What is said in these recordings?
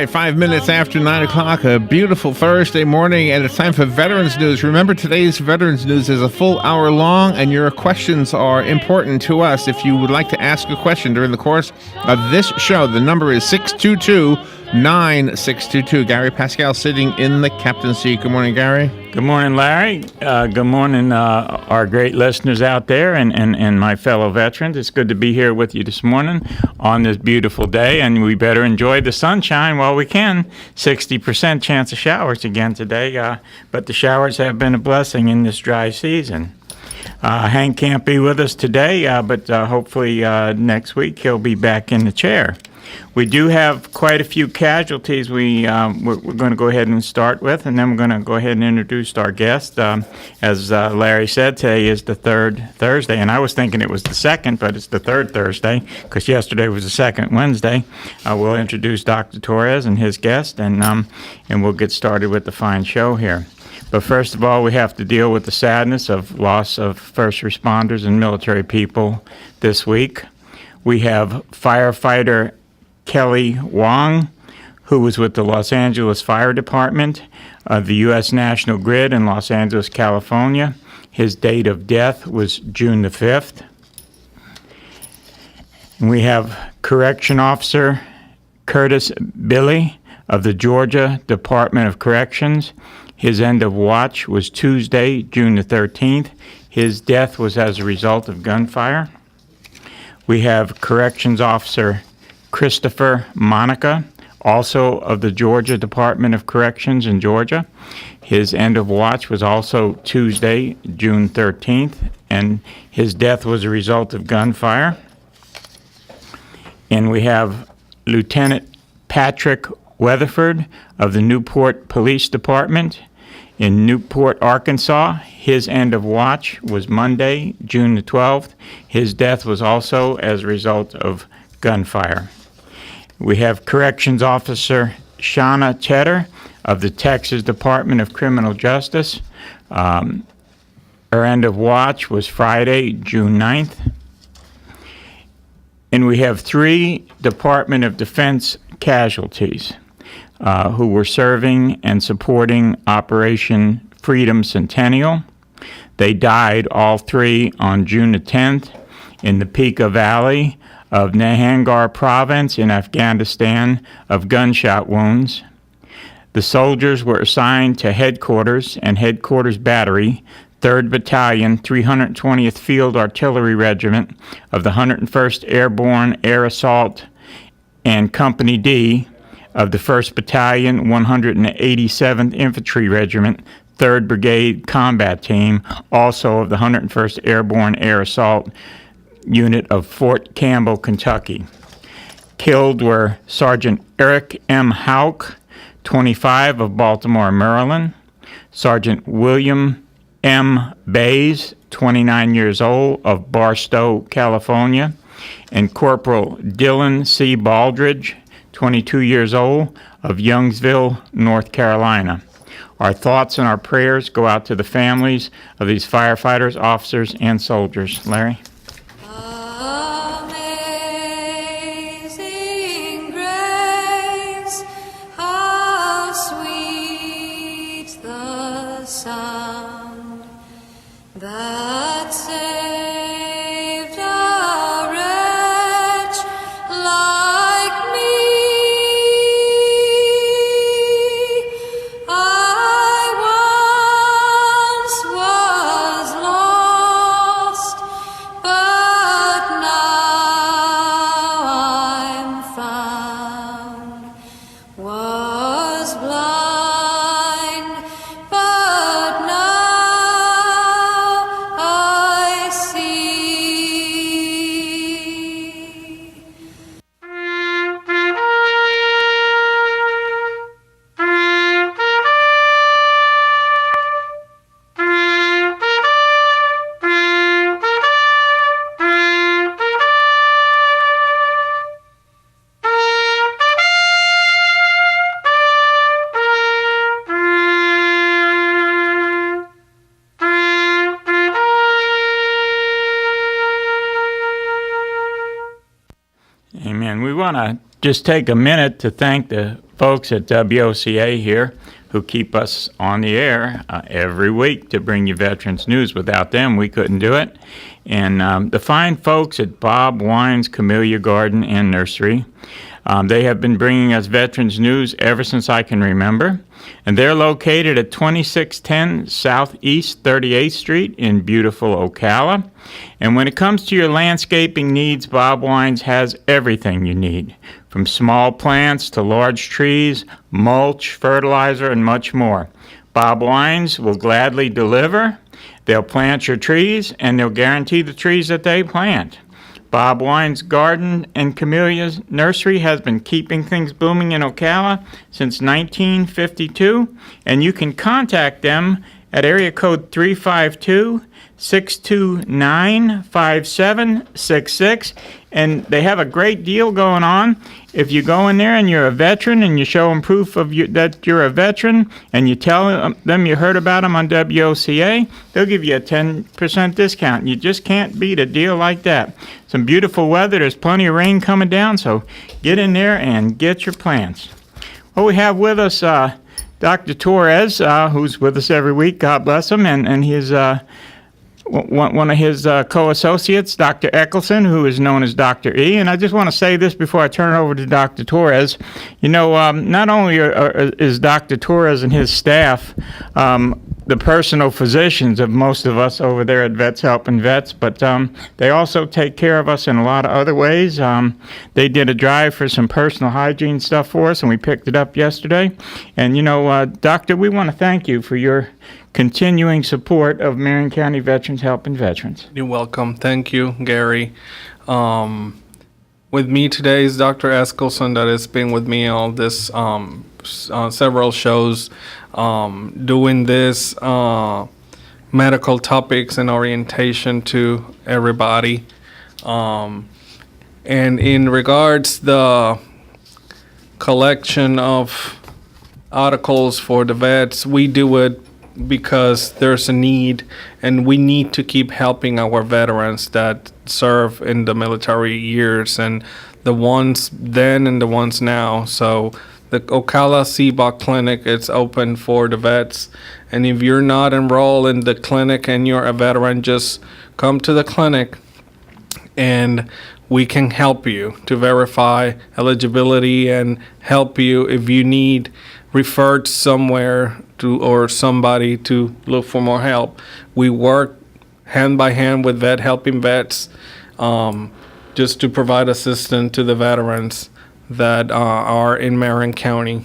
right, 5 minutes after 9 o'clock, a beautiful Thursday morning, and it's time for Veterans News. Remember, today's Veterans News is a full hour long, and your questions are important to us. If you would like to ask a question during the course of this show, the number is 622-9622. Gary Pascale sitting in the captain's seat. Good morning, Gary. Good morning, Larry. Good morning, our great listeners out there and my fellow veterans. It's good to be here with you this morning on this beautiful day, and we better enjoy the sunshine while we can. 60% chance of showers again today, but the showers have been a blessing in this dry season. Hank can't be with us today, but hopefully next week he'll be back in the chair. We do have quite a few casualties we're going to go ahead and start with, and then we're going to go ahead and introduce our guest. As Larry said, today is the third Thursday, and I was thinking it was the second, but it's the third Thursday because yesterday was the second Wednesday. We'll introduce Dr. Torres and his guest, and we'll get started with the fine show here. But first of all, we have to deal with the sadness of loss of first responders and military people this week. We have firefighter Kelly Wong, who was with the Los Angeles Fire Department of the U.S. National Grid in Los Angeles, California. His date of death was June the 5th. And we have Correction Officer Curtis Billy of the Georgia Department of Corrections. His end of watch was Tuesday, June the 13th. His death was as a result of gunfire. We have Corrections Officer Christopher Monica, also of the Georgia Department of Corrections in Georgia. His end of watch was also Tuesday, June 13th, and his death was a result of gunfire. And we have Lieutenant Patrick Weatherford of the Newport Police Department in Newport, Arkansas. His end of watch was Monday, June the 12th. His death was also as a result of gunfire. We have Corrections Officer Shauna Cheddar of the Texas Department of Criminal Justice. Her end of watch was Friday, June 9th. And we have 3 Department of Defense casualties who were serving and supporting Operation Freedom Centennial. They died, all 3, on June the 10th in the Pika Valley of Nahangar Province in Afghanistan of gunshot wounds. The soldiers were assigned to Headquarters and Headquarters Battery, 3rd Battalion, 320th Field Artillery Regiment of the 101st Airborne Air Assault and Company D of the 1st Battalion, 187th Infantry Regiment, 3rd Brigade Combat Team, also of the 101st Airborne Air Assault Unit of Fort Campbell, Kentucky. Killed were Sergeant Eric M. Houck, 25, of Baltimore, Maryland; Sergeant William M. Bays, 29 years old, of Barstow, California; and Corporal Dylan C. Baldridge, 22 years old, of Youngsville, North Carolina. Our thoughts and our prayers go out to the families of these firefighters, officers, and soldiers. Larry? Amazing grace, how sweet the sound that saved a wretch like me. I once was lost, but now I'm found. Was blind, but now I see. Amen. We want to just take a minute to thank the folks at WOCA here who keep us on the air every week to bring you veterans news. Without them, we couldn't do it. And the fine folks at Bob Wine's Camellia Garden and Nursery, they have been bringing us veterans news ever since I can remember. And they're located at 2610 Southeast 38th Street in beautiful Ocala. And when it comes to your landscaping needs, Bob Wines has everything you need, from small plants to large trees, mulch, fertilizer, and much more. Bob Wines will gladly deliver. They'll plant your trees, and they'll guarantee the trees that they plant. Bob Wine's Garden and Camellia's Nursery has been keeping things booming in Ocala since 1952, and you can contact them at area code 352-629-5766, and they have a great deal going on. If you go in there and you're a veteran and you show them proof that you're a veteran and you tell them you heard about them on WOCA, they'll give you a 10% discount. You just can't beat a deal like that. Some beautiful weather. There's plenty of rain coming down, so get in there and get your plants. Well, we have with us Dr. Torres, who's with us every week. God bless him, and his one of his co-associates, Dr. Eskildsen, who is known as Dr. E. And I just want to say this before I turn it over to Dr. Torres. You know, not only is Dr. Torres and his staff the personal physicians of most of us over there at Vets Helping Vets, but they also take care of us in a lot of other ways. They did a drive for some personal hygiene stuff for us, and we picked it up yesterday. And, you know, Doctor, we want to thank you for your continuing support of Marion County Veterans Helping Veterans. You're welcome. Thank you, Gary. With me today is Dr. Eskildsen, that has been with me on this several shows, doing this medical topics and orientation to everybody. And in regards the collection of articles for the vets, we do it because there's a need, and we need to keep helping our veterans that serve in the military years, and the ones then and the ones now. So the Ocala CBOC Clinic, it's open for the vets, and if you're not enrolled in the clinic and you're a veteran, just come to the clinic and we can help you to verify eligibility and help you if you need referred somewhere to or somebody to look for more help. We work hand by hand with Vet Helping Vets just to provide assistance to the veterans that are in Marion County.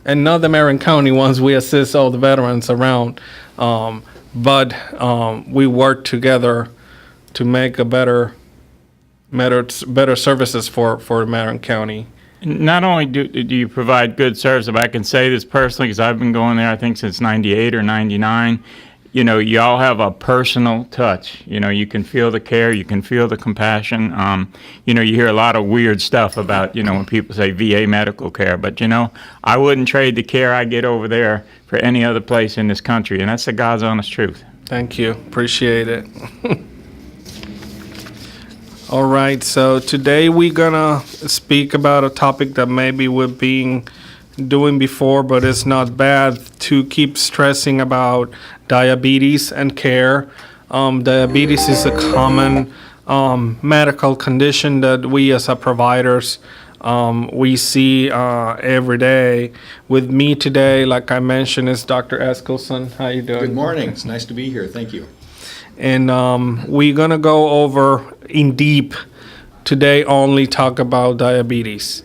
And not the Marion County ones, we assist all the veterans around, but we work together to make a better services for Marion County. Not only do you provide good service, but I can say this personally because I've been going there, I think, since 98 or 99. You know, y'all have a personal touch. You know, you can feel the care, you can feel the compassion. You know, you hear a lot of weird stuff about, you know, when people say VA medical care. But, you know, I wouldn't trade the care I get over there for any other place in this country. And that's the God's honest truth. Thank you. Appreciate it. All right, so today we're gonna speak about a topic that maybe we've been doing before, but it's not bad to keep stressing about diabetes and care. Diabetes is a common medical condition that we as a providers we see every day. With me today, like I mentioned, is Dr. Eskildsen. How you doing? Good morning. It's nice to be here. Thank you. And we're going to go over in deep today, only talk about diabetes.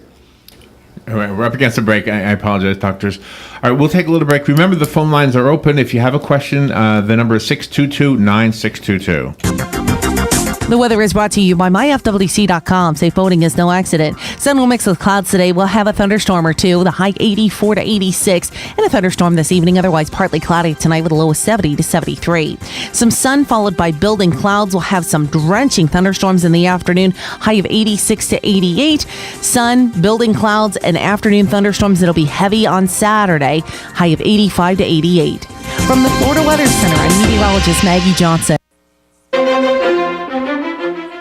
All right, we're up against a break. I apologize, doctors. All right, we'll take a little break. Remember, the phone lines are open. If you have a question, the number is 622-9622. The weather is brought to you by myfwc.com. Safe boating is no accident. Sun will mix with clouds today. We'll have a thunderstorm or two. The high 84 to 86. And a thunderstorm this evening. Otherwise partly cloudy tonight with a low of 70 to 73. Some sun followed by building clouds. We'll have some drenching thunderstorms in the afternoon. High of 86 to 88. Sun, building clouds, and afternoon thunderstorms. It'll be heavy on Saturday. High of 85 to 88. From the Florida Weather Center, I'm meteorologist Maggie Johnson.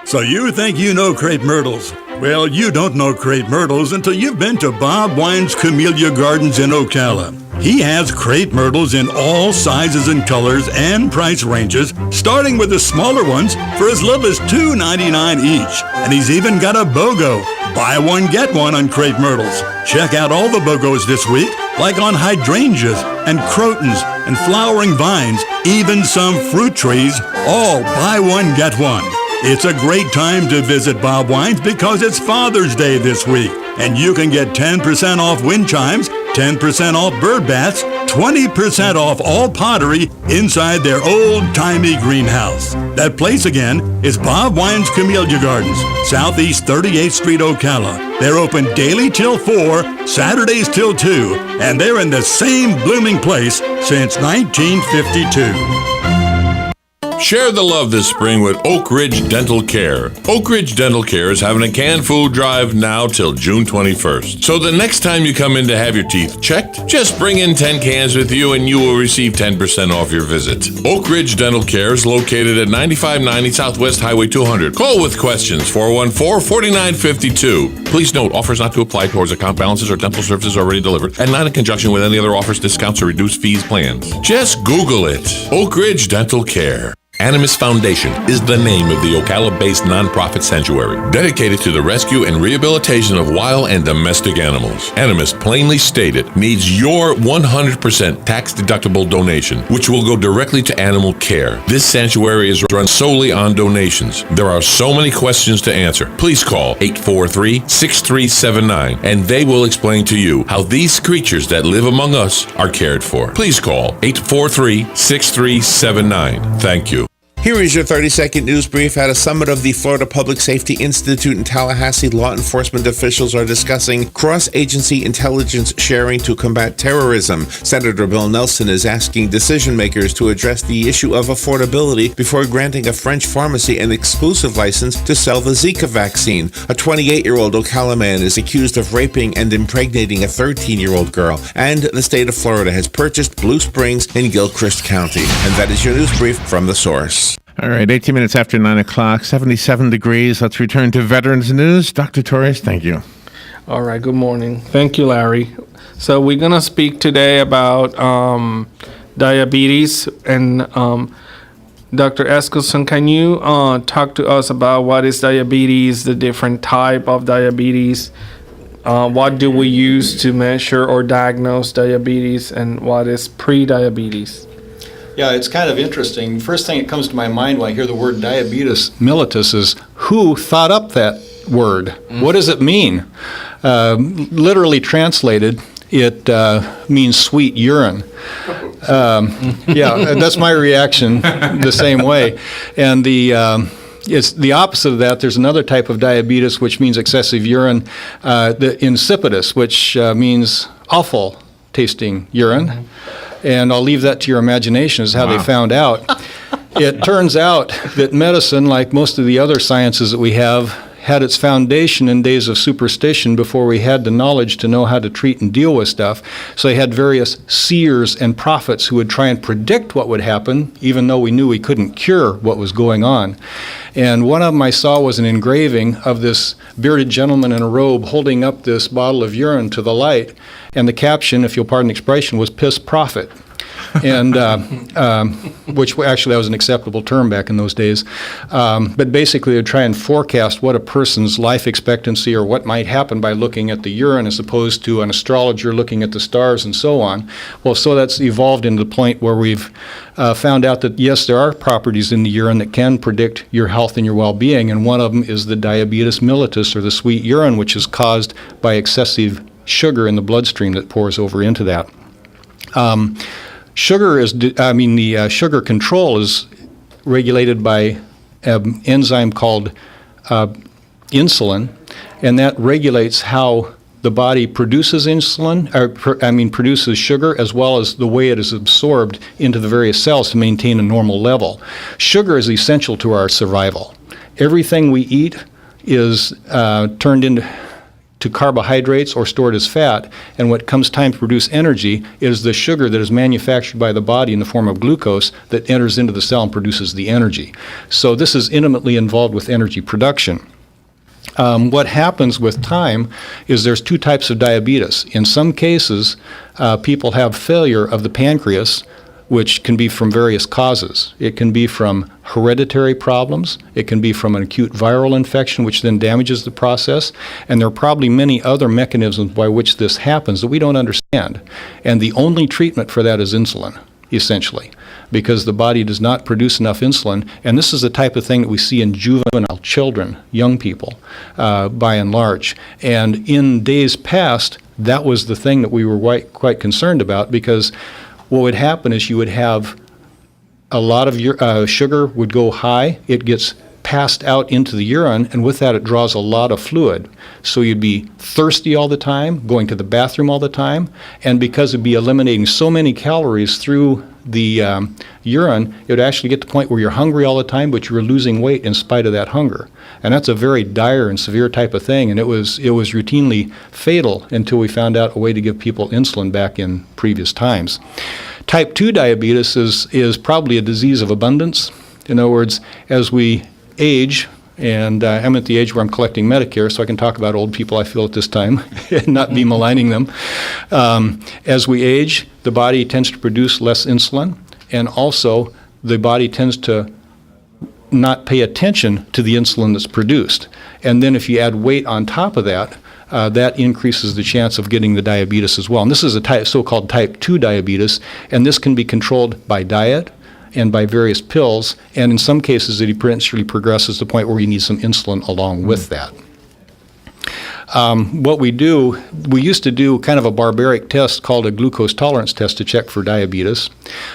So you think you know crepe myrtles? Well, you don't know crepe myrtles until you've been to Bob Wine's Camellia Gardens in Ocala. He has crepe myrtles in all sizes and colors and price ranges, starting with the smaller ones for as little as $2.99 each. And he's even got a BOGO, buy one, get one on crepe myrtles. Check out all the BOGOs this week, like on hydrangeas and crotons and flowering vines, even some fruit trees, all buy one, get one. It's a great time to visit Bob Wine's because it's Father's Day this week, and you can get 10% off wind chimes, 10% off bird baths, 20% off all pottery inside their old-timey greenhouse. That place again is Bob Wine's Camellia Gardens, Southeast 38th Street, Ocala. They're open daily till 4, Saturdays till 2, and they're in the same blooming place since 1952. Share the love this spring with Oak Ridge Dental Care. Oak Ridge Dental Care is having a canned food drive now till June 21st. So the next time you come in to have your teeth checked, just bring in 10 cans with you and you will receive 10% off your visit. Oak Ridge Dental Care is located at 9590 Southwest Highway 200. Call with questions, 414-4952. Please note, offers not to apply towards account balances or dental services already delivered, and not in conjunction with any other offers, discounts, or reduced fees plans. Just Google it. Oak Ridge Dental Care. Animus Foundation is the name of the Ocala-based nonprofit sanctuary dedicated to the rescue and rehabilitation of wild and domestic animals. Animus, plainly stated, needs your 100% tax-deductible donation, which will go directly to animal care. This sanctuary is run solely on donations. There are so many questions to answer. Please call 843-6379, and they will explain to you how these creatures that live among us are cared for. Please call 843-6379. Thank you. Here is your 30-second news brief. At a summit of the Florida Public Safety Institute in Tallahassee, law enforcement officials are discussing cross-agency intelligence sharing to combat terrorism. Senator Bill Nelson is asking decision makers to address the issue of affordability before granting a French pharmacy an exclusive license to sell the Zika vaccine. A 28-year-old Ocala man is accused of raping and impregnating a 13-year-old girl. And the state of Florida has purchased Blue Springs in Gilchrist County. And that is your news brief from The Source. All right, 18 minutes after 9 o'clock, 77 degrees. Let's return to Veterans News. Dr. Torres, thank you. All right, good morning. Thank you, Larry. So we're going to speak today about diabetes. And Dr. Eskildsen, can you talk to us about what is diabetes, the different type of diabetes? What do we use to measure or diagnose diabetes, and what is pre-diabetes? Yeah, it's kind of interesting. First thing that comes to my mind when I hear the word diabetes mellitus is who thought up that word? Mm-hmm. What does it mean? Literally translated, it means sweet urine. Yeah, that's my reaction the same way. And it's the opposite of that. There's another type of diabetes which means excessive urine, the insipidus, which means awful tasting urine. Mm-hmm. And I'll leave that to your imagination as how they found out. It turns out that medicine, like most of the other sciences that we have, had its foundation in days of superstition before we had the knowledge to know how to treat and deal with stuff. So they had various seers and prophets who would try and predict what would happen, even though we knew we couldn't cure what was going on. And one of them I saw was an engraving of this bearded gentleman in a robe holding up this bottle of urine to the light. And the caption, if you'll pardon the expression, was "Piss Prophet." And which actually that was an acceptable term back in those days. But basically they'd try and forecast what a person's life expectancy or what might happen by looking at the urine as opposed to an astrologer looking at the stars and so on. Well, so that's evolved into the point where we've found out that, yes, there are properties in the urine that can predict your health and your well-being, and one of them is the diabetes mellitus, or the sweet urine, which is caused by excessive sugar in the bloodstream that pours over into that. The sugar control is regulated by an enzyme called insulin, and that regulates how the body produces produces sugar, as well as the way it is absorbed into the various cells to maintain a normal level. Sugar is essential to our survival. Everything we eat is turned into carbohydrates or stored as fat, and what comes time to produce energy is the sugar that is manufactured by the body in the form of glucose that enters into the cell and produces the energy. So this is intimately involved with energy production. What happens with time is there's two types of diabetes. In some cases, people have failure of the pancreas, which can be from various causes. It can be from hereditary problems. It can be from an acute viral infection, which then damages the process. And there are probably many other mechanisms by which this happens that we don't understand. And the only treatment for that is insulin, essentially, because the body does not produce enough insulin. And this is the type of thing that we see in juvenile children, young people, by and large. And in days past, that was the thing that we were quite concerned about, because what would happen is you would have a lot of your sugar would go high. It gets passed out into the urine, and with that it draws a lot of fluid. So you'd be thirsty all the time, going to the bathroom all the time, and because it'd be eliminating so many calories through the urine, it would actually get to the point where you're hungry all the time, but you were losing weight in spite of that hunger. And that's a very dire and severe type of thing, and it was routinely fatal until we found out a way to give people insulin back in previous times. Type 2 diabetes is probably a disease of abundance. In other words, as we age, and I'm at the age where I'm collecting Medicare, so I can talk about old people, I feel, at this time, and not be maligning them. As we age, the body tends to produce less insulin, and also the body tends to not pay attention to the insulin that's produced. And then if you add weight on top of that, that increases the chance of getting the diabetes as well. And this is a so-called type 2 diabetes, and this can be controlled by diet and by various pills, and in some cases it eventually progresses to the point where you need some insulin along with that. What we used to do kind of a barbaric test called a glucose tolerance test to check for diabetes.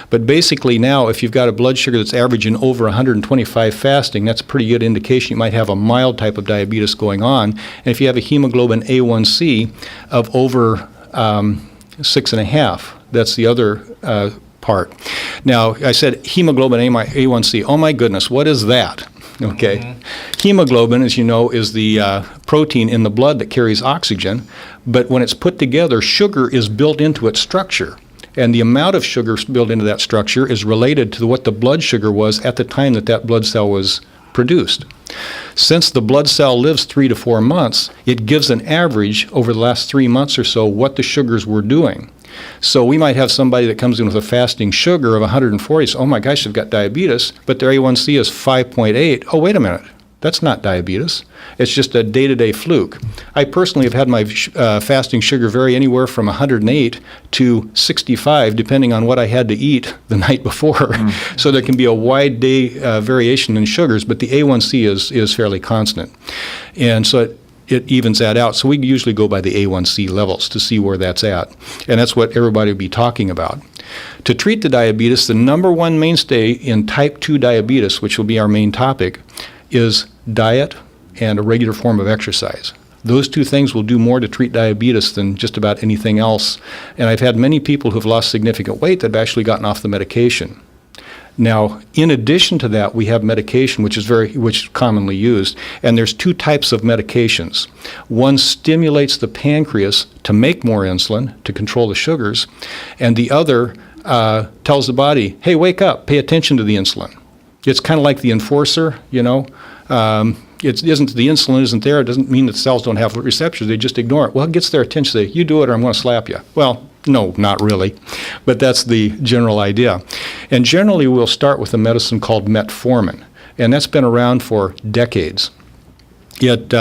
But basically now, if you've got a blood sugar that's averaging over 125 fasting, that's a pretty good indication you might have a mild type of diabetes going on. And if you have a hemoglobin A1C of over 6.5, that's the other part. Now, I said hemoglobin A1C. Oh my goodness, what is that? Okay. Mm-hmm. Hemoglobin, as you know, is the protein in the blood that carries oxygen, but when it's put together, sugar is built into its structure. And the amount of sugar built into that structure is related to what the blood sugar was at the time that blood cell was produced. Since the blood cell lives 3 to 4 months, it gives an average over the last 3 months or so what the sugars were doing. So we might have somebody that comes in with a fasting sugar of 140, so, oh my gosh, they've got diabetes, but their A1C is 5.8. Oh, wait a minute. That's not diabetes. It's just a day-to-day fluke. I personally have had my fasting sugar vary anywhere from 108 to 65, depending on what I had to eat the night before. So there can be a wide day variation in sugars, but the A1C is fairly constant. And so it evens that out. So we usually go by the A1C levels to see where that's at. And that's what everybody will be talking about. To treat the diabetes, the number one mainstay in type 2 diabetes, which will be our main topic, is diet and a regular form of exercise. Those two things will do more to treat diabetes than just about anything else. And I've had many people who've lost significant weight that have actually gotten off the medication. Now, in addition to that, we have medication, which is commonly used, and there's two types of medications. One stimulates the pancreas to make more insulin, to control the sugars, and the other tells the body, hey, wake up, pay attention to the insulin. It's kind of like the enforcer, you know. The insulin isn't there. It doesn't mean that cells don't have receptors. They just ignore it. Well, it gets their attention. Say, you do it or I'm going to slap you. Well, no, not really. But that's the general idea. And generally, we'll start with a medicine called metformin. And that's been around for decades. It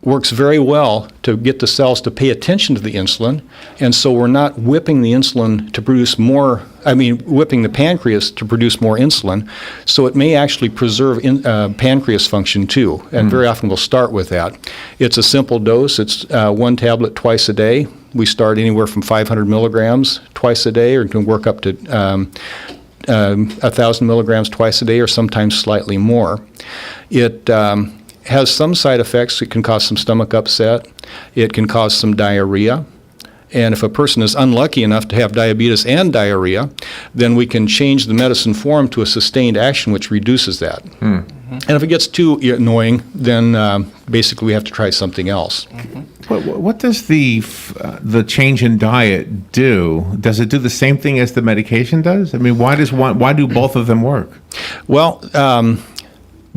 works very well to get the cells to pay attention to the insulin. And so we're not whipping the insulin to produce more, whipping the pancreas to produce more insulin. So it may actually preserve pancreas function too. And very often we'll start with that. It's a simple dose. It's 1 tablet twice a day. We start anywhere from 500 milligrams twice a day, or can work up to 1,000 milligrams twice a day, or sometimes slightly more. It has some side effects. It can cause some stomach upset. It can cause some diarrhea. And if a person is unlucky enough to have diabetes and diarrhea, then we can change the medicine form to a sustained action, which reduces that. And if it gets too annoying, then basically we have to try something else. What does the change in diet do? Does it do the same thing as the medication does? I mean, why do both of them work? Well,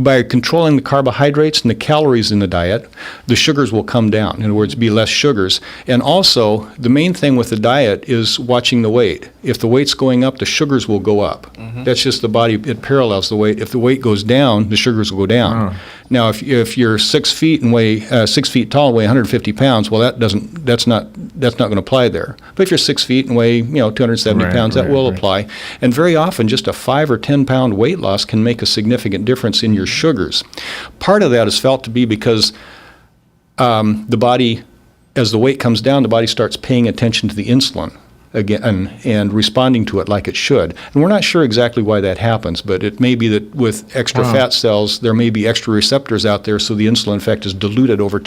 by controlling the carbohydrates and the calories in the diet, the sugars will come down. In other words, be less sugars. And also, the main thing with the diet is watching the weight. If the weight's going up, the sugars will go up. That's just the body, it parallels the weight. If the weight goes down, the sugars will go down. Now, if you're 6 feet and weigh 6 feet tall and weigh 150 pounds, well, that's not going to apply there. But if you're 6 feet and weigh 270 pounds, that will apply. And very often, just a 5 or 10 pound weight loss can make a significant difference in your sugars. Part of that is felt to be because the body, as the weight comes down, the body starts paying attention to the insulin again and responding to it like it should. And we're not sure exactly why that happens, but it may be that with extra fat cells, there may be extra receptors out there, so the insulin effect is diluted over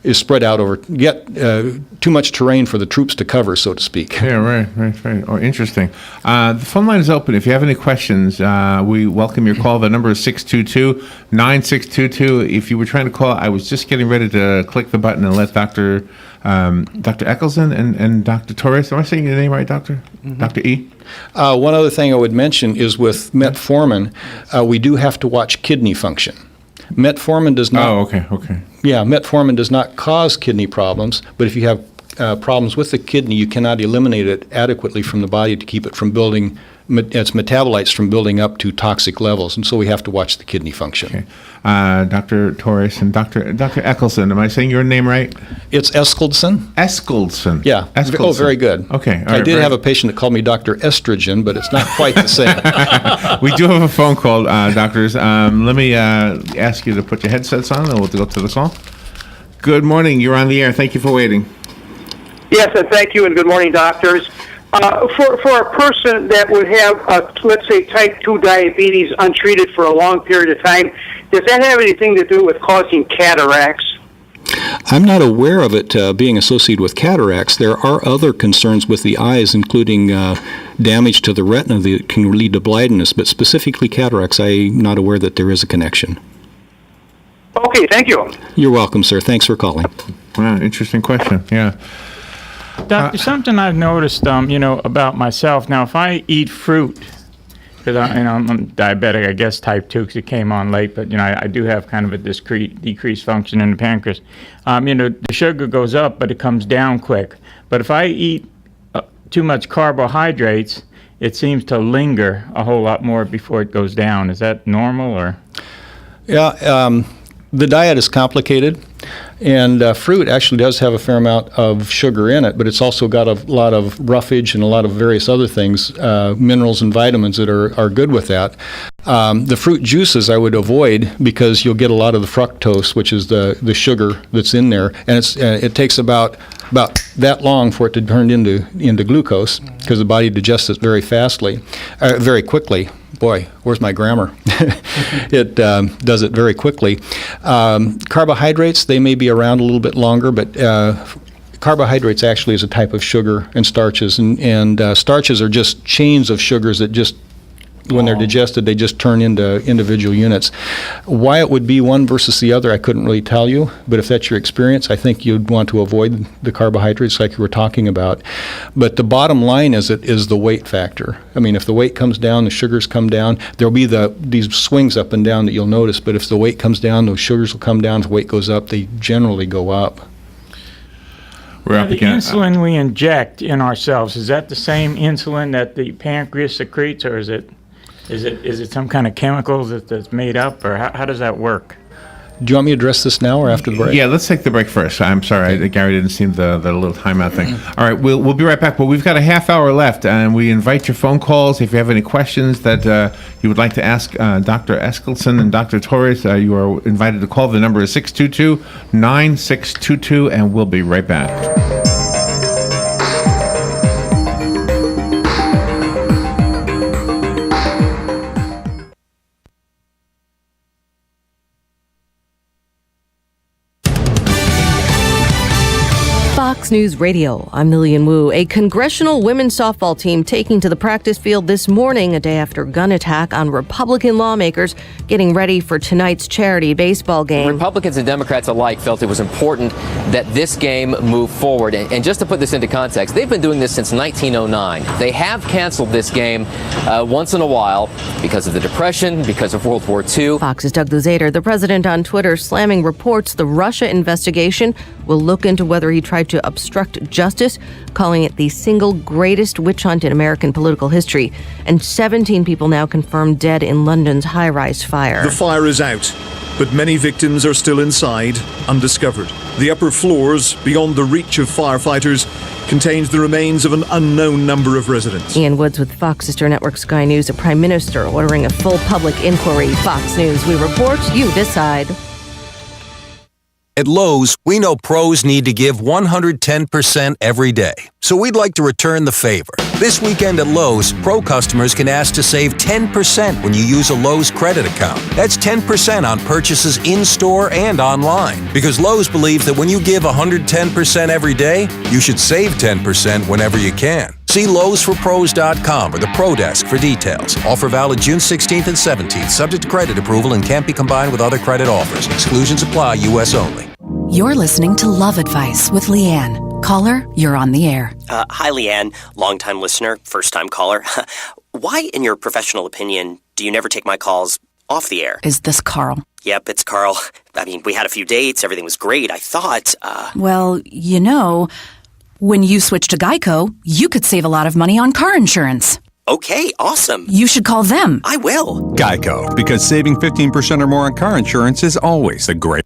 is spread out over, too much terrain for the troops to cover, so to speak. Yeah, right. Oh, interesting. The phone line is open. If you have any questions, we welcome your call. The number is 622-9622. If you were trying to call, I was just getting ready to click the button and let Dr. Eskildsen and Dr. Torres, am I saying your name right, Doctor? Dr. E? One other thing I would mention is with metformin, we do have to watch kidney function. Metformin does not. Oh, okay. Yeah, metformin does not cause kidney problems, but if you have problems with the kidney, you cannot eliminate it adequately from the body to keep it from building its metabolites from building up to toxic levels, and so we have to watch the kidney function. Okay. Dr. Torres and Dr. Eskildsen, am I saying your name right? It's Eskildsen. Eskildsen. Yeah. Eskildsen. Oh, very good. Okay. I did have a patient that called me Dr. Estrogen, but it's not quite the same. We do have a phone call, doctors. Let me ask you to put your headsets on, and we'll go to the call. Good morning. You're on the air. Thank you for waiting. Yes, and thank you, and good morning, doctors. For a person that would have, let's say, type 2 diabetes untreated for a long period of time, does that have anything to do with causing cataracts? I'm not aware of it being associated with cataracts. There are other concerns with the eyes, including damage to the retina that can lead to blindness, but specifically cataracts, I'm not aware that there is a connection. Okay, thank you. You're welcome, sir. Thanks for calling. Wow, interesting question. Yeah. Doctor, something I've noticed, about myself. Now, if I eat fruit, because I'm diabetic, I guess type 2, because it came on late, but I do have kind of a decreased function in the pancreas. The sugar goes up, but it comes down quick. But if I eat too much carbohydrates, it seems to linger a whole lot more before it goes down. Is that normal, or? Yeah. The diet is complicated, and fruit actually does have a fair amount of sugar in it, but it's also got a lot of roughage and a lot of various other things, minerals and vitamins that are good with that. The fruit juices I would avoid because you'll get a lot of the fructose, which is the sugar that's in there, and it takes about that long for it to turn into glucose because the body digests it very quickly. Boy, where's my grammar? It does it very quickly. Carbohydrates, they may be around a little bit longer, but carbohydrates actually is a type of sugar, and starches. And starches are just chains of sugars that just, when they're digested, they just turn into individual units. Why it would be one versus the other, I couldn't really tell you. But if that's your experience, I think you'd want to avoid the carbohydrates like you were talking about. But the bottom line is the weight factor. I mean, if the weight comes down, the sugars come down. There'll be these swings up and down that you'll notice. But if the weight comes down, those sugars will come down. If the weight goes up, they generally go up. We're up The again. insulin we inject in ourselves, is that the same insulin that the pancreas secretes, or is it some kind of chemical that's made up, or how does that work? Do you want me to address this now or after the break? Yeah, let's take the break first. I'm sorry, Gary didn't see the little timeout thing. All right, we'll be right back. But we've got a half hour left, and we invite your phone calls. If you have any questions that you would like to ask Dr. Eskildsen and Dr. Torres, you are invited to call. The number is 622-9622, and we'll be right back. Fox News Radio, I'm Lillian Wu. A congressional women's softball team taking to the practice field this morning, a day after gun attack on Republican lawmakers getting ready for tonight's charity baseball game. Republicans and Democrats alike felt it was important that this game move forward. And just to put this into context, they've been doing this since 1909. They have canceled this game once in a while because of the Depression, because of World War II. Fox's Doug Luzader, the president on Twitter, slamming reports the Russia investigation will look into whether he tried to obstruct justice, calling it the single greatest witch hunt in American political history. And 17 people now confirmed dead in London's high-rise fire. The fire is out, but many victims are still inside, undiscovered. The upper floors, beyond the reach of firefighters, contains the remains of an unknown number of residents. Ian Woods with Fox Sister Network Sky News, a prime minister ordering a full public inquiry. Fox News, we report, you decide. At Lowe's, we know pros need to give 110% every day. So we'd like to return the favor. This weekend at Lowe's, pro customers can ask to save 10% when you use a Lowe's credit account. That's 10% on purchases in-store and online. Because Lowe's believes that when you give 110% every day, you should save 10% whenever you can. See Lowe'sForPros.com or the Pro Desk for details. Offer valid June 16th and 17th, subject to credit approval and can't be combined with other credit offers. Exclusions apply, U.S. only. You're listening to Love Advice with Leanne. Caller, you're on the air. Hi, Leanne. Longtime listener, first-time caller. Why, in your professional opinion, do you never take my calls off the air? Is this Carl? Yep, it's Carl. I mean, we had a few dates. Everything was great. I thought, Well, you know, when you switch to Geico, you could save a lot of money on car insurance. Okay, awesome. You should call them. I will. Geico, because saving 15% or more on car insurance is always a great...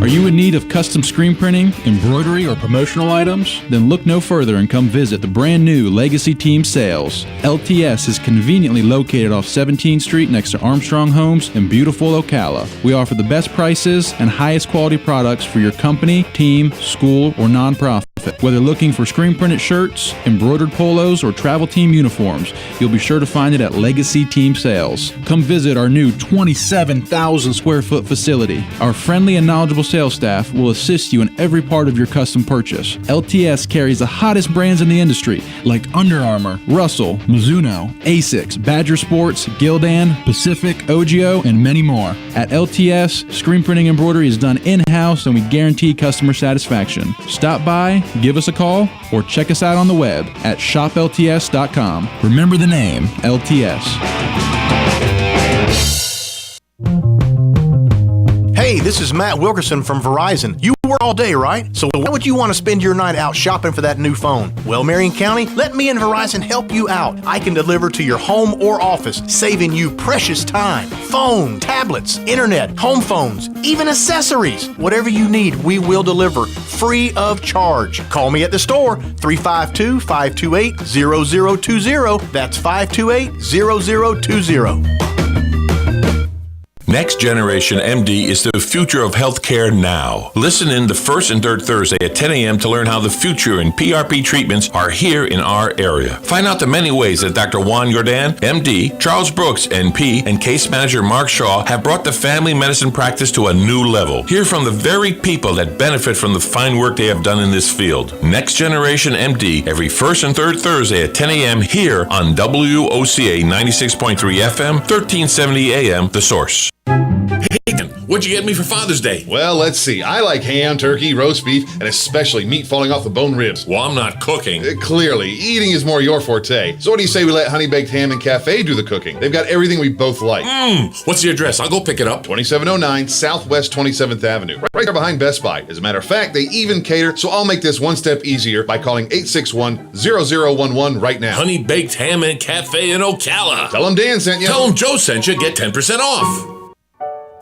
Are you in need of custom screen printing, embroidery, or promotional items? Then look no further and come visit the brand new Legacy Team Sales. LTS is conveniently located off 17th Street next to Armstrong Homes in beautiful Ocala. We offer the best prices and highest quality products for your company, team, school, or nonprofit. Whether looking for screen printed shirts, embroidered polos, or travel team uniforms, you'll be sure to find it at Legacy Team Sales. Come visit our new 27,000 square foot facility. Our friendly and knowledgeable sales staff will assist you in every part of your custom purchase. LTS carries the hottest brands in the industry like Under Armour, Russell, Mizuno, Asics, Badger Sports, Gildan, Pacific, Ogio, and many more. At LTS, screen printing embroidery is done in-house and we guarantee customer satisfaction. Stop by, give us a call, or check us out on the web at shoplts.com. Remember the name, LTS. Hey, this is Matt Wilkerson from Verizon. You work all day, right? So why would you want to spend your night out shopping for that new phone? Well, Marion County, let me and Verizon help you out. I can deliver to your home or office, saving you precious time. Phone, tablets, internet, home phones, even accessories. Whatever you need, we will deliver free of charge. Call me at the store, 352-528-0020. That's 528-0020. Next Generation MD is the future of healthcare now. Listen in the first and third Thursday at 10 a.m. to learn how the future in PRP treatments are here in our area. Find out the many ways that Dr. Juan Jordan, MD, Charles Brooks, NP, and case manager Mark Shaw have brought the family medicine practice to a new level. Hear from the very people that benefit from the fine work they have done in this field. Next Generation MD, every first and third Thursday at 10 a.m. here on WOCA 96.3 FM, 1370 AM, The Source. Hey, what'd you get me for Father's Day? Well, let's see. I like ham, turkey, roast beef, and especially meat falling off the bone ribs. Well, I'm not cooking. Clearly, eating is more your forte. So what do you say we let Honey Baked Ham and Cafe do the cooking? They've got everything we both like. What's the address? I'll go pick it up. 2709 Southwest 27th Avenue. Right there behind Best Buy. As a matter of fact, they even cater, so I'll make this one step easier by calling 861-0011 right now. Honey Baked Ham and Cafe in Ocala. Tell them Dan sent you. Tell them Joe sent you. Get 10% off.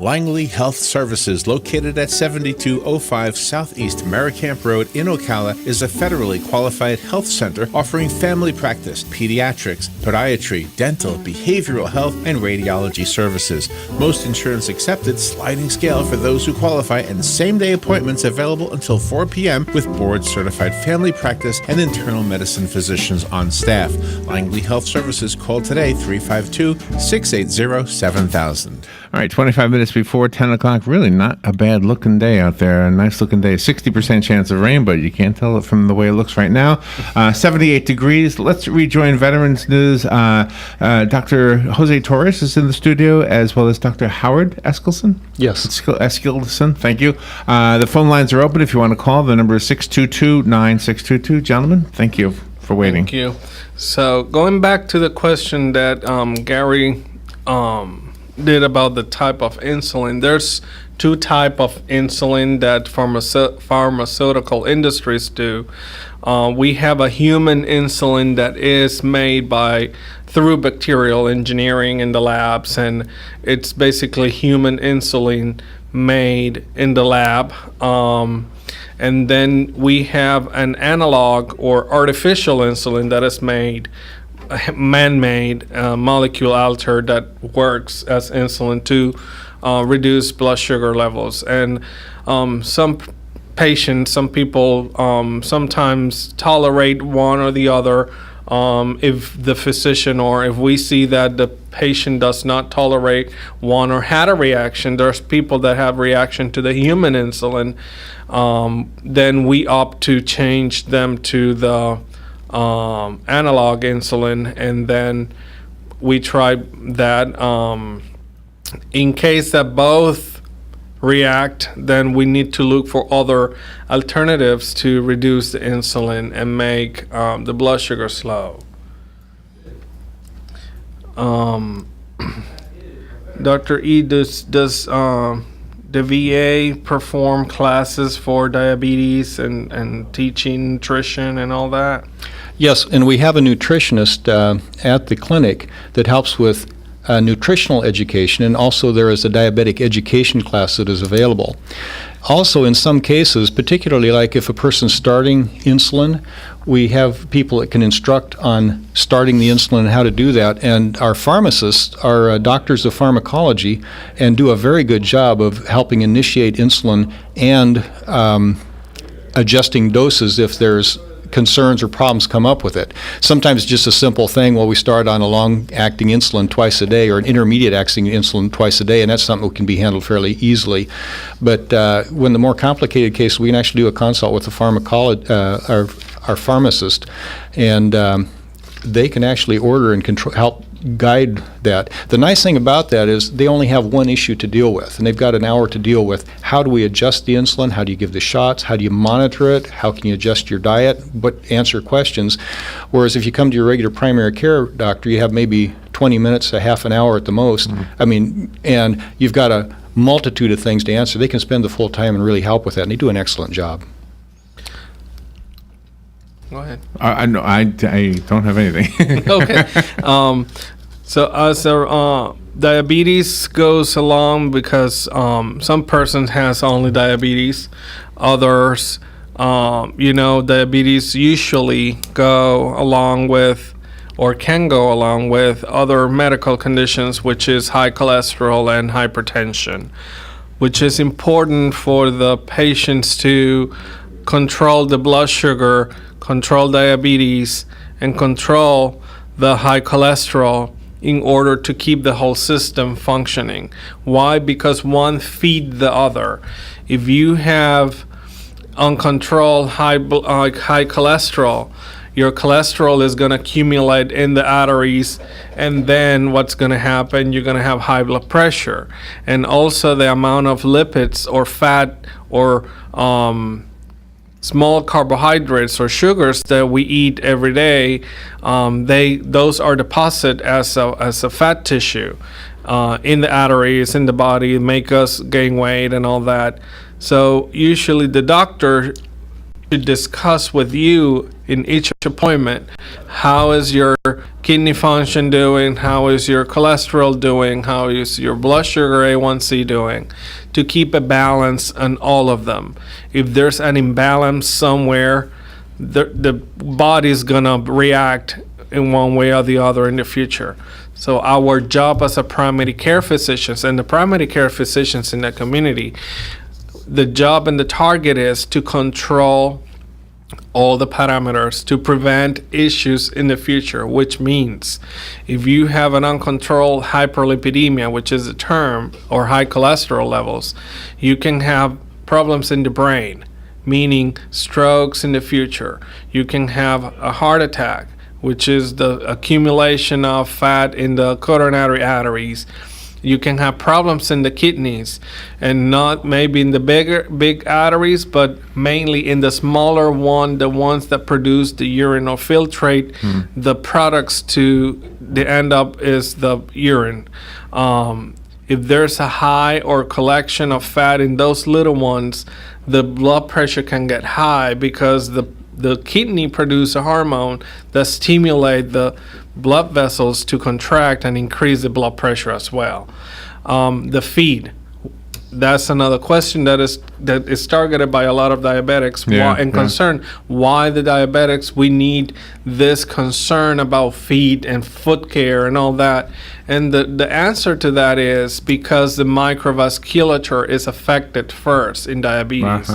Langley Health Services, located at 7205 Southeast Merricamp Road in Ocala, is a federally qualified health center offering family practice, pediatrics, podiatry, dental, behavioral health, and radiology services. Most insurance accepted, sliding scale for those who qualify, and same-day appointments available until 4 p.m. with board-certified family practice and internal medicine physicians on staff. Langley Health Services, call today 352-680-7000. All right, 25 minutes before 10 o'clock. Really not a bad looking day out there. A nice looking day. 60% chance of rain, but you can't tell it from the way it looks right now. 78 degrees. Let's rejoin Veterans News. Dr. Jose Torres is in the studio, as well as Dr. Howard Eskildsen. Yes. Eskildsen, thank you. The phone lines are open if you want to call. The number is 622-9622. Gentlemen, thank you for waiting. Thank you. So going back to the question that Gary did about the type of insulin, there's two type of insulin that pharmaceutical industries do. We have a human insulin that is made through bacterial engineering in the labs, and it's basically human insulin made in the lab. And then we have an analog or artificial insulin that is made, man-made, molecule altered, that works as insulin to reduce blood sugar levels. And some patients, some people sometimes tolerate one or the other. If the physician or if we see that the patient does not tolerate one or had a reaction, there's people that have reaction to the human insulin, then we opt to change them to the analog insulin, and then we try that. In case that both react, then we need to look for other alternatives to reduce the insulin and make the blood sugar slow. Dr. E, does the VA perform classes for diabetes and teaching nutrition and all that? Yes, and we have a nutritionist at the clinic that helps with nutritional education, and also there is a diabetic education class that is available. Also, in some cases, particularly like if a person's starting insulin, we have people that can instruct on starting the insulin and how to do that. And our pharmacists are doctors of pharmacology and do a very good job of helping initiate insulin and adjusting doses if there's concerns or problems come up with it. Sometimes just a simple thing, well, we start on a long-acting insulin twice a day or an intermediate-acting insulin twice a day, and that's something that can be handled fairly easily. But when the more complicated case, we can actually do a consult with the our pharmacist, and they can actually order and help guide that. The nice thing about that is they only have one issue to deal with, and they've got an hour to deal with. How do we adjust the insulin? How do you give the shots? How do you monitor it? How can you adjust your diet? But answer questions. Whereas if you come to your regular primary care doctor, you have maybe 20 minutes, a half an hour at the most. I mean, and you've got a multitude of things to answer. They can spend the full time and really help with that, and they do an excellent job. Go ahead. I don't have anything. Okay. So as diabetes goes along, because some persons has only diabetes, others, diabetes usually go along with or can go along with other medical conditions, which is high cholesterol and hypertension, which is important for the patients to control the blood sugar, control diabetes, and control the high cholesterol in order to keep the whole system functioning. Why? Because one feeds the other. If you have uncontrolled high cholesterol, your cholesterol is going to accumulate in the arteries, and then what's going to happen, you're going to have high blood pressure. And also the amount of lipids or fat or small carbohydrates or sugars that we eat every day, those are deposited as a fat tissue in the arteries, in the body, make us gain weight and all that. So usually the doctor should discuss with you in each appointment, how is your kidney function doing, how is your cholesterol doing, how is your blood sugar A1C doing, to keep a balance on all of them. If there's an imbalance somewhere, the body's gonna react in one way or the other in the future. So our job as a primary care physicians and the primary care physicians in the community, the job and the target is to control all the parameters to prevent issues in the future, which means if you have an uncontrolled hyperlipidemia, which is a term, or high cholesterol levels, you can have problems in the brain, meaning strokes in the future. You can have a heart attack, which is the accumulation of fat in the coronary arteries. You can have problems in the kidneys, and not maybe in the big arteries, but mainly in the smaller one, the ones that produce the urine or filtrate the products to the end up is the urine. If there's a high or collection of fat in those little ones, the blood pressure can get high because the kidney produce a hormone that stimulate the blood vessels to contract and increase the blood pressure as well. The feed, that's another question that is targeted by a lot of diabetics concern. Why the diabetics? We need this concern about feed and foot care and all that. And the answer to that is because the microvasculature is affected first in diabetes.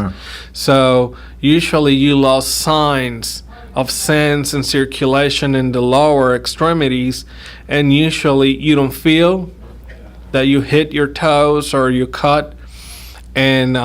So usually you lost signs of sense and circulation in the lower extremities, and usually you don't feel that you hit your toes or you cut, and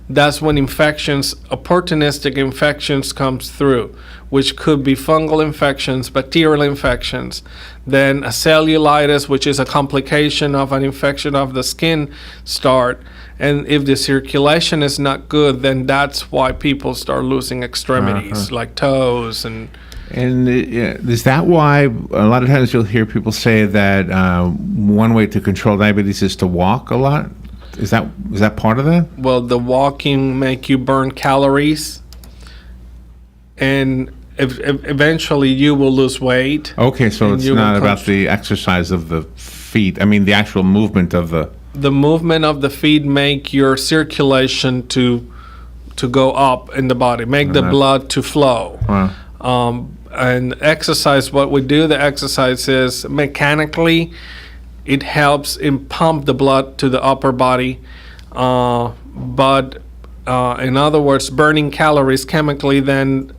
that's when infections, opportunistic infections comes through, which could be fungal infections, bacterial infections, then a cellulitis, which is a complication of an infection of the skin start. And if the circulation is not good, then that's why people start losing extremities, like toes and... And is that why a lot of times you'll hear people say that one way to control diabetes is to walk a lot? Is that part of that? Well, the walking make you burn calories, and eventually you will lose weight. Okay, so it's not about the exercise of the feet. I mean, the actual movement of the... The movement of the feet make your circulation to go up in the body, make the blood to flow. Wow. And exercise, what we do, the exercise is mechanically, it helps in pump the blood to the upper body. But in other words, burning calories chemically, then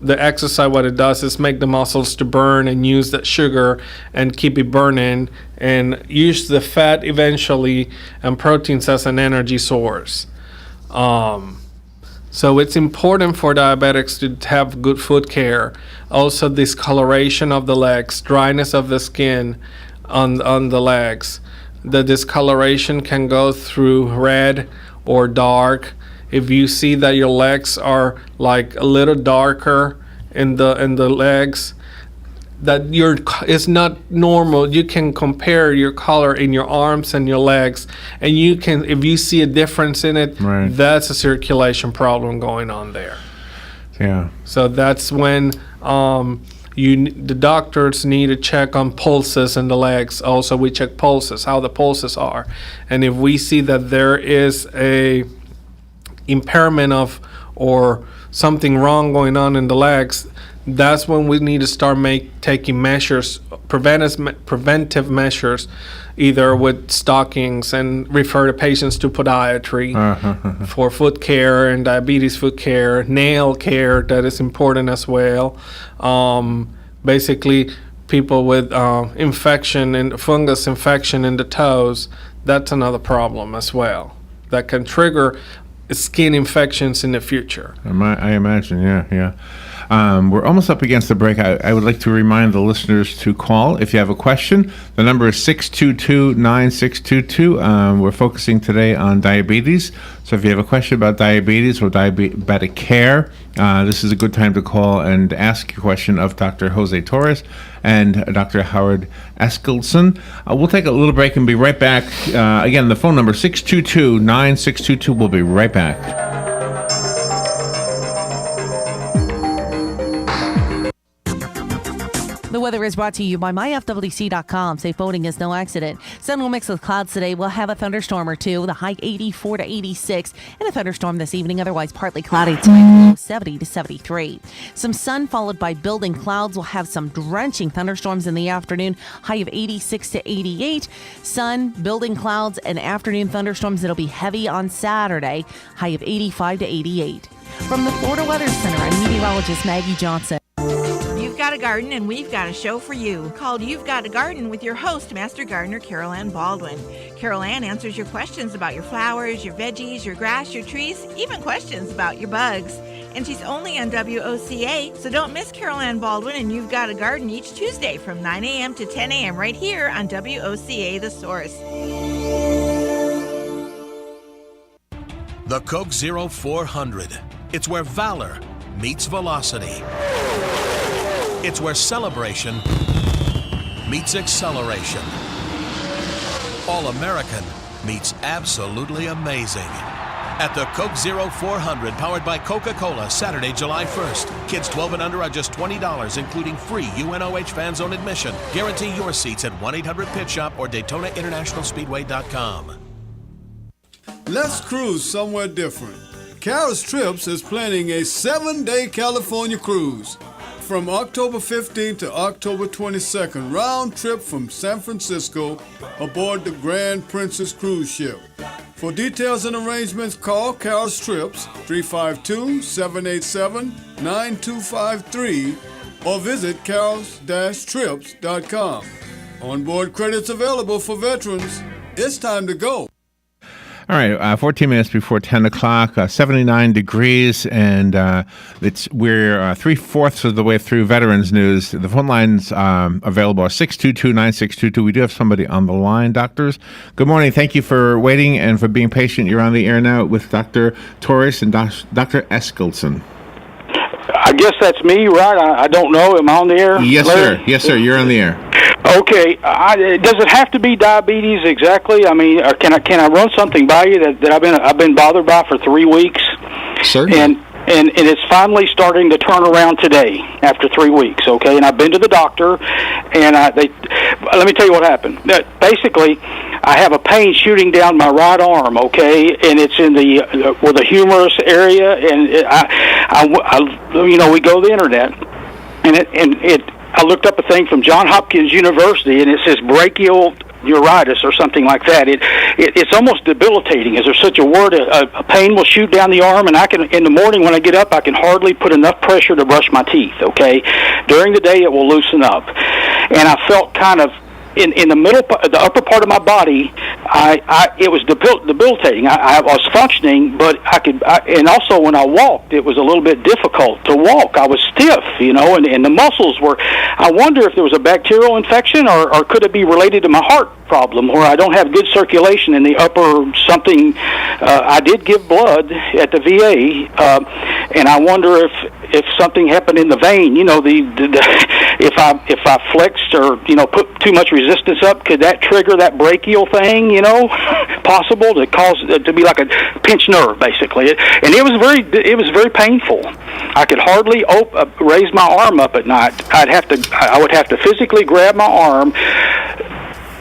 the exercise, what it does is make the muscles to burn and use that sugar and keep it burning and use the fat eventually and proteins as an energy source. So it's important for diabetics to have good foot care. Also, discoloration of the legs, dryness of the skin on the legs. The discoloration can go through red or dark. If you see that your legs are like a little darker in the legs, that it's not normal. You can compare your color in your arms and your legs, and you can, if you see a difference in it, that's a circulation problem going on there. Yeah. So that's when the doctors need to check on pulses in the legs. Also, we check pulses, how the pulses are, and if we see that there is a impairment of or something wrong going on in the legs, that's when we need to start taking measures, preventive measures, either with stockings, and refer the patients to podiatry for foot care and diabetes foot care, nail care, that is important as well. Basically, people with infection and fungus infection in the toes, that's another problem as well. That can trigger skin infections in the future. I imagine, yeah. We're almost up against the break. I would like to remind the listeners to call if you have a question. The number is 622-9622. We're focusing today on diabetes. So if you have a question about diabetes or diabetic care, this is a good time to call and ask your question of Dr. Jose Torres and Dr. Howard Eskildsen. We'll take a little break and be right back. Again, the phone number 622-9622. We'll be right back. The weather is brought to you by myfwc.com. Safe boating is no accident. Sun will mix with clouds today. We'll have a thunderstorm or two. The high 84 to 86. And a thunderstorm this evening. Otherwise partly cloudy tonight. Low 70 to 73. Some sun followed by building clouds. We'll have some drenching thunderstorms in the afternoon. High of 86 to 88. Sun, building clouds, and afternoon thunderstorms. It'll be heavy on Saturday. High of 85 to 88. From the Florida Weather Center, I'm meteorologist Maggie Johnson. You've got a garden and we've got a show for you called You've Got a Garden with your host, Master Gardener Carol Ann Baldwin. Carol Ann answers your questions about your flowers, your veggies, your grass, your trees, even questions about your bugs. And she's only on WOCA, so don't miss Carol Ann Baldwin and You've Got a Garden each Tuesday from 9 a.m. to 10 a.m. right here on WOCA The Source. The Coke Zero 400. It's where valor meets velocity. It's where celebration meets acceleration. All-American meets absolutely amazing. At the Coke Zero 400, powered by Coca-Cola, Saturday, July 1st. Kids 12 and under are just $20, including free UNOH fan zone admission. Guarantee your seats at 1-800-PIT-SHOP or DaytonaInternationalSpeedway.com. Let's cruise somewhere different. Carol's Trips is planning a 7-day California cruise from October 15th to October 22nd, round trip from San Francisco aboard the Grand Princess cruise ship. For details and arrangements, call Carol's Trips 352-787-9253 or visit carols-trips.com. Onboard credits available for veterans. It's time to go. All right, 14 minutes before 10 o'clock, 79 degrees, and we're 3/4 of the way through Veterans News. The phone lines available are 622-9622. We do have somebody on the line, doctors. Good morning. Thank you for waiting and for being patient. You're on the air now with Dr. Torres and Dr. Eskildsen. I guess that's me, right? I don't know. Am I on the air? Yes, sir. Yes, sir. You're on the air. Okay. Does it have to be diabetes exactly? I mean, or can I run something by you that I've been bothered by for 3 weeks? Certainly. And it's finally starting to turn around today after 3 weeks. Okay, and I've been to the doctor, and let me tell you what happened. Basically, I have a pain shooting down my right arm. Okay, and it's in the humerus area, and we go to the internet, and I looked up a thing from Johns Hopkins University, and it says brachial neuritis or something like that. It's almost debilitating. Is there such a word? A pain will shoot down the arm, and in the morning when I get up, I can hardly put enough pressure to brush my teeth. Okay, during the day it will loosen up, and I felt kind of in the middle, the upper part of my body. It was debilitating. I was functioning, but and also when I walked, it was a little bit difficult to walk. I was stiff, and the muscles were. I wonder if there was a bacterial infection, or could it be related to my heart problem, where I don't have good circulation in the upper something. I did give blood at the VA, and I wonder if something happened in the vein. If I flexed or put too much resistance up, could that trigger that brachial thing? Possible to cause it to be like a pinched nerve, basically. And it was very painful. I could hardly raise my arm up at night. I would have to physically grab my arm,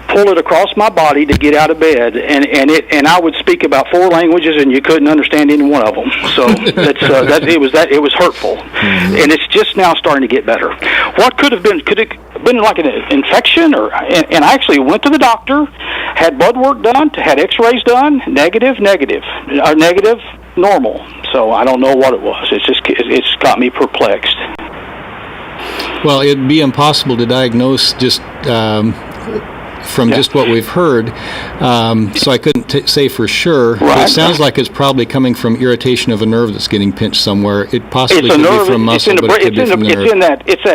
pull it across my body to get out of bed, and I would speak about 4 languages, and you couldn't understand any one of them. So it was hurtful, and it's just now starting to get better. What could have been? Could it have been like an infection? And I actually went to the doctor, had blood work done, had X-rays done, negative, normal. So I don't know what it was. It's got me perplexed. Well, it'd be impossible to diagnose just from just what we've heard, so I couldn't say for sure. Right. It sounds like it's probably coming from irritation of a nerve that's getting pinched somewhere. It possibly could be from muscle, but it could be from the nerve. It's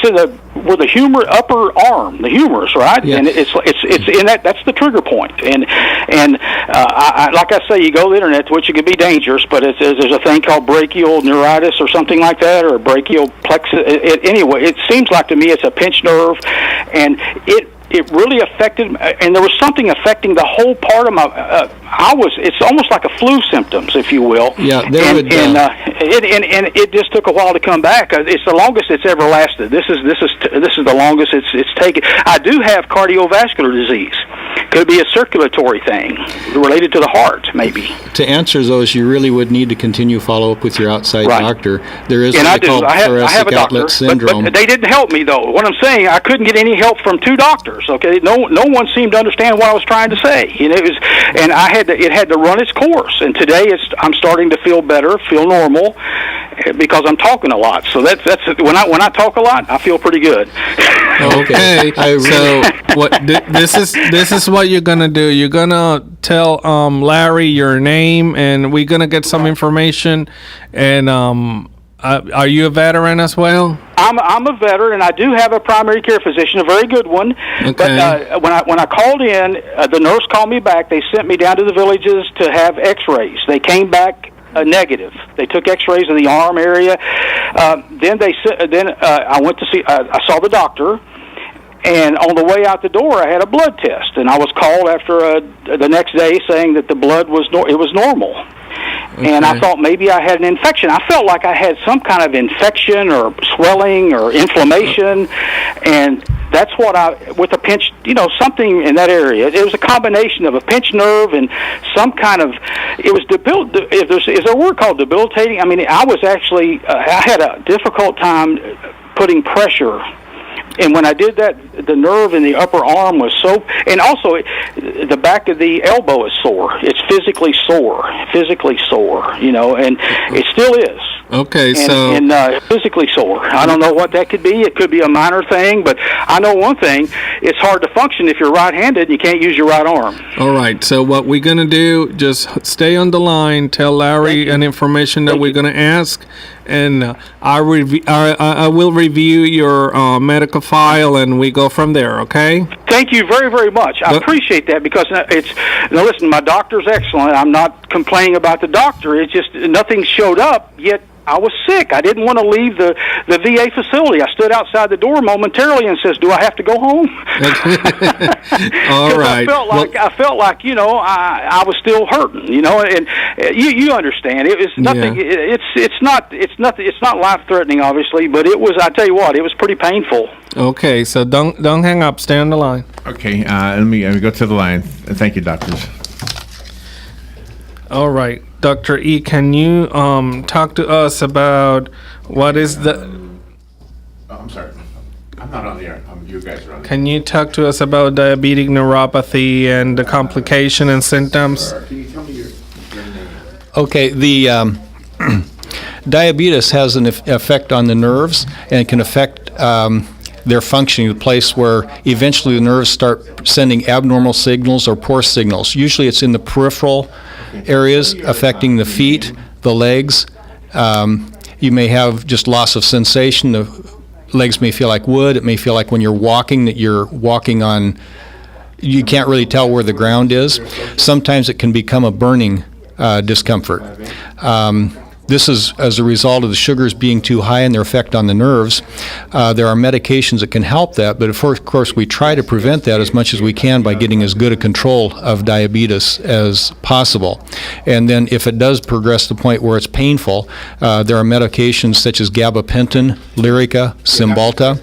in the where the upper arm, the humerus, right? Yeah. And it's in that. That's the trigger point. And like I say, you go to the internet, which it could be dangerous, but there's a thing called brachial neuritis or something like that, or brachial plexus. Anyway, it seems like to me it's a pinched nerve, and it really affected, and there was something affecting the whole part of my. It's almost like a flu symptoms, if you will. Yeah, and it just took a while to come back. It's the longest it's ever lasted. This is the longest it's taken. I do have cardiovascular disease. Could it be a circulatory thing related to the heart, maybe? To answer those, you really would need to continue follow up with your outside doctor. There is what called thoracic outlet syndrome. But they didn't help me though. What I'm saying, I couldn't get any help from 2 doctors. Okay, no one seemed to understand what I was trying to say. It was, and I it had to run its course. And today I'm starting to feel better, feel normal, because I'm talking a lot. So that's when I talk a lot, I feel pretty good. Okay, so this is what you're gonna do. You're gonna tell Larry your name, and we're gonna get some information. And are you a veteran as well? I'm a veteran, and I do have a primary care physician, a very good one. Okay. But when I called in, the nurse called me back. They sent me down to the villages to have X-rays. They came back negative. They took X-rays of the arm area. Then I went to see. I saw the doctor. And on the way out the door, I had a blood test, and I was called after the next day saying that the blood was normal. Okay. And I thought maybe I had an infection. I felt like I had some kind of infection or swelling or inflammation, and that's what with a pinched, something in that area. It was a combination of a pinched nerve and some kind of, it was is there a word called debilitating? I mean, I was actually, I had a difficult time putting pressure. And when I did that, the nerve in the upper arm was so, and also the back of the elbow is sore. It's physically sore, and it still is. Okay, and physically sore. I don't know what that could be. It could be a minor thing, but I know one thing: it's hard to function if you're right-handed and you can't use your right arm. All right. So what we're gonna do? Just stay on the line. Tell Larry an information that we're gonna ask, and I will review your medical file, and we go from there. Okay. Thank you very, very much. I appreciate that, because listen, my doctor's excellent. I'm not complaining about the doctor. It's just nothing showed up yet. I was sick. I didn't want to leave the VA facility. I stood outside the door momentarily and says, "Do I have to go home?" All right. I felt like I was still hurting. And you understand. It was nothing. Yeah. It's not life threatening, obviously, but it was. I tell you what, it was pretty painful. Okay, so don't hang up. Stay on the line. Okay, let me go to the line. Thank you, doctors. All right, Dr. E, can you talk to us about what is the... I'm sorry. I'm not on the air. You guys are on the air. Can you talk to us about diabetic neuropathy and the complication and symptoms? Can you tell me your name? Okay, the diabetes has an effect on the nerves and can affect their functioning, the place where eventually the nerves start sending abnormal signals or poor signals. Usually it's in the peripheral areas affecting the feet, the legs. You may have just loss of sensation. The legs may feel like wood. It may feel like when you're walking that you're walking on, you can't really tell where the ground is. Sometimes it can become a burning discomfort. This is as a result of the sugars being too high and their effect on the nerves. There are medications that can help that, but of course we try to prevent that as much as we can by getting as good a control of diabetes as possible. And then if it does progress to the point where it's painful, there are medications such as gabapentin, Lyrica, Cymbalta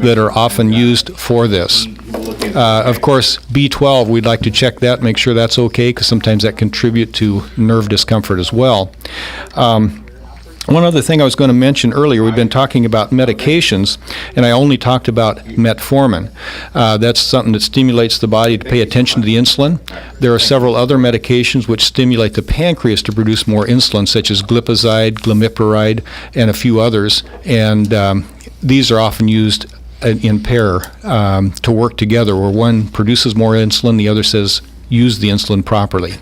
that are often used for this. Of course, B12, we'd like to check that, make sure that's okay, because sometimes that contribute to nerve discomfort as well. One other thing I was going to mention earlier, we've been talking about medications, and I only talked about metformin. That's something that stimulates the body to pay attention to the insulin. There are several other medications which stimulate the pancreas to produce more insulin, such as glipizide, glimepiride, and a few others, and these are often used in pair to work together, where one produces more insulin, the other says use the insulin properly.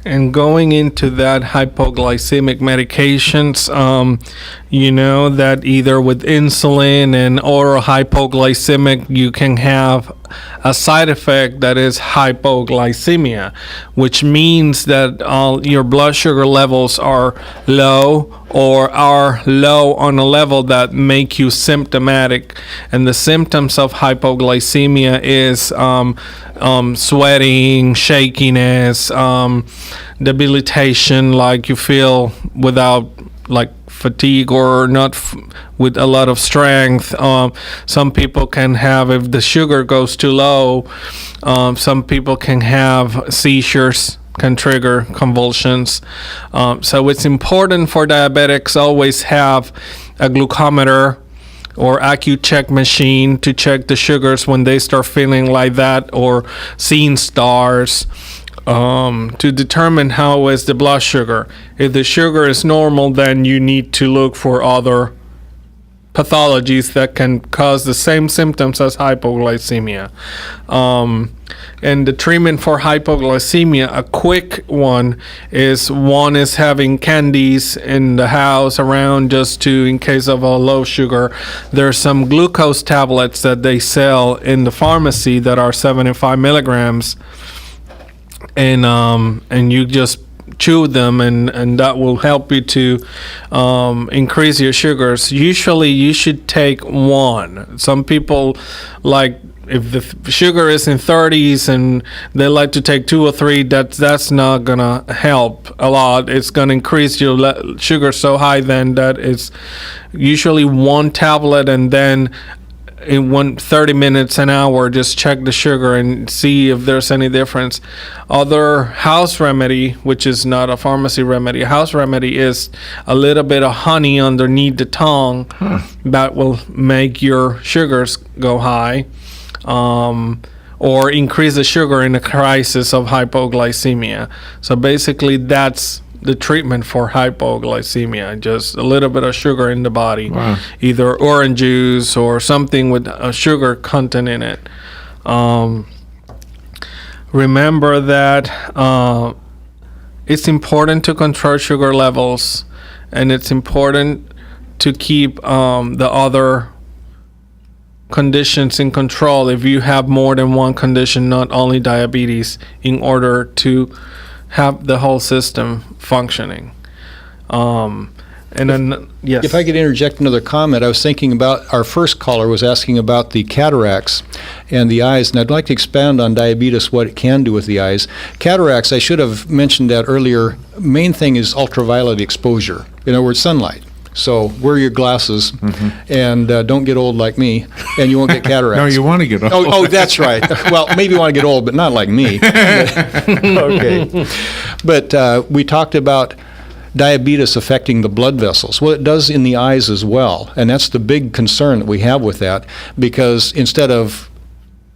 And going into that hypoglycemic medications, that either with insulin and oral hypoglycemic, you can have a side effect that is hypoglycemia, which means that your blood sugar levels are low or are low on a level that make you symptomatic. And the symptoms of hypoglycemia is sweating, shakiness, debilitation, like you feel without fatigue or not with a lot of strength. Some people can have, if the sugar goes too low, some people can have seizures, can trigger convulsions. So it's important for diabetics always have a glucometer or AccuCheck machine to check the sugars when they start feeling like that or seeing stars, to determine how is the blood sugar. If the sugar is normal, then you need to look for other pathologies that can cause the same symptoms as hypoglycemia. And the treatment for hypoglycemia, a quick one is having candies in the house around just to, in case of a low sugar. There's some glucose tablets that they sell in the pharmacy that are 75 milligrams, and you just chew them, and that will help you to increase your sugars. Usually you should take one. Some people, like, if the sugar is in 30s and they like to take 2 or 3, that's not gonna help a lot. It's gonna increase your sugar so high then that it's usually one tablet, and then in 30 minutes, an hour, just check the sugar and see if there's any difference. Other house remedy, which is not a pharmacy remedy, house remedy is a little bit of honey underneath the tongue. That will make your sugars go high, or increase the sugar in a crisis of hypoglycemia. So basically that's the treatment for hypoglycemia, just a little bit of sugar in the body. Wow. Either orange juice or something with a sugar content in it. Remember that it's important to control sugar levels, and it's important to keep the other conditions in control if you have more than one condition, not only diabetes, in order to have the whole system functioning. And then, yes. If I could interject another comment, I was thinking about, our first caller was asking about the cataracts and the eyes, and I'd like to expand on diabetes, what it can do with the eyes. Cataracts, I should have mentioned that earlier. Main thing is ultraviolet exposure. In other words, sunlight. So wear your glasses and don't get old like me, and you won't get cataracts. No, you want to get old. Oh, that's right. Well, maybe you want to get old, but not like me. Okay. But we talked about diabetes affecting the blood vessels. Well, it does in the eyes as well, and that's the big concern that we have with that, because instead of,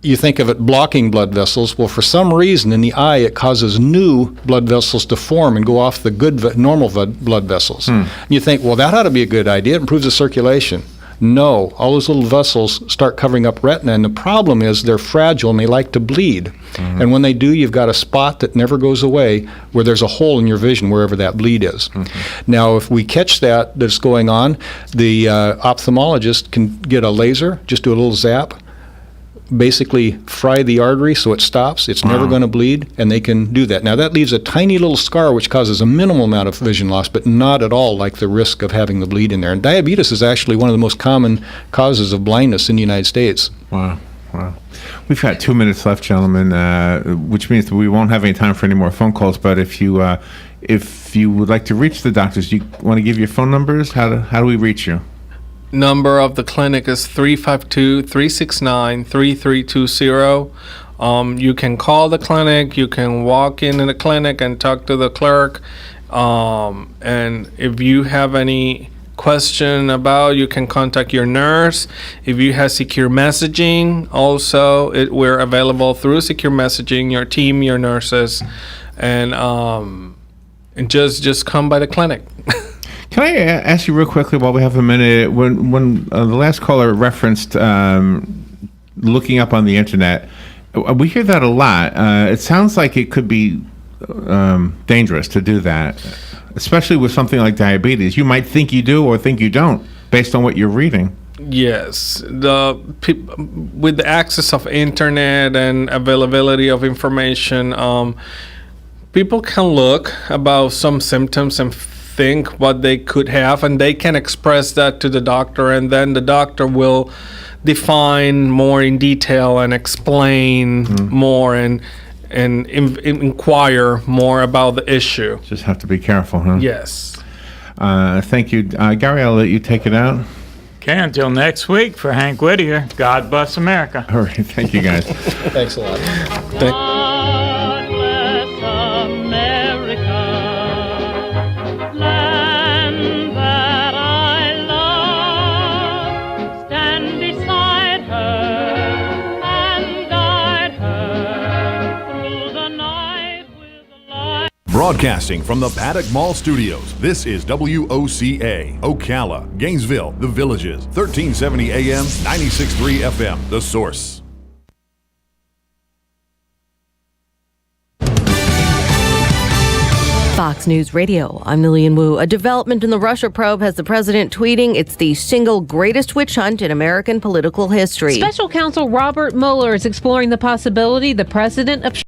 you think of it blocking blood vessels, well, for some reason in the eye it causes new blood vessels to form and go off the good normal blood vessels. And you think, well, that ought to be a good idea. It improves the circulation. No, all those little vessels start covering up retina, and the problem is they're fragile and they like to bleed. And when they do, you've got a spot that never goes away where there's a hole in your vision wherever that bleed is. Now, if we catch that's going on, the ophthalmologist can get a laser, just do a little zap, basically fry the artery so it stops. It's never going to bleed, and they can do that. Now, that leaves a tiny little scar which causes a minimal amount of vision loss, but not at all like the risk of having the bleed in there. And diabetes is actually one of the most common causes of blindness in the United States. Wow. We've got 2 minutes left, gentlemen, which means that we won't have any time for any more phone calls. But if you would like to reach the doctors, you want to give your phone numbers? How do we reach you? Number of the clinic is 352-369-3320. You can call the clinic, you can walk in the clinic and talk to the clerk. And if you have any question about, you can contact your nurse. If you have secure messaging, also we're available through secure messaging, your team, your nurses, and just come by the clinic. Can I ask you real quickly while we have a minute? When the last caller referenced looking up on the internet, we hear that a lot. It sounds like it could be dangerous to do that, especially with something like diabetes. You might think you do or think you don't, based on what you're reading. Yes, with the access of internet and availability of information, people can look about some symptoms and think what they could have, and they can express that to the doctor, and then the doctor will define more in detail and explain more and inquire more about the issue. Just have to be careful, huh? Yes. Thank you. Gary, I'll let you take it out. Okay, until next week, for Hank Whittier, God bless America. All right, thank you, guys. Thanks a lot. Broadcasting from the Paddock Mall Studios, this is WOCA, Ocala, Gainesville, The Villages, 1370 AM, 96.3 FM, The Source. Fox News Radio, I'm Lillian Wu. A development in the Russia probe has the president tweeting it's the single greatest witch hunt in American political history. Special counsel Robert Mueller is exploring the possibility the president of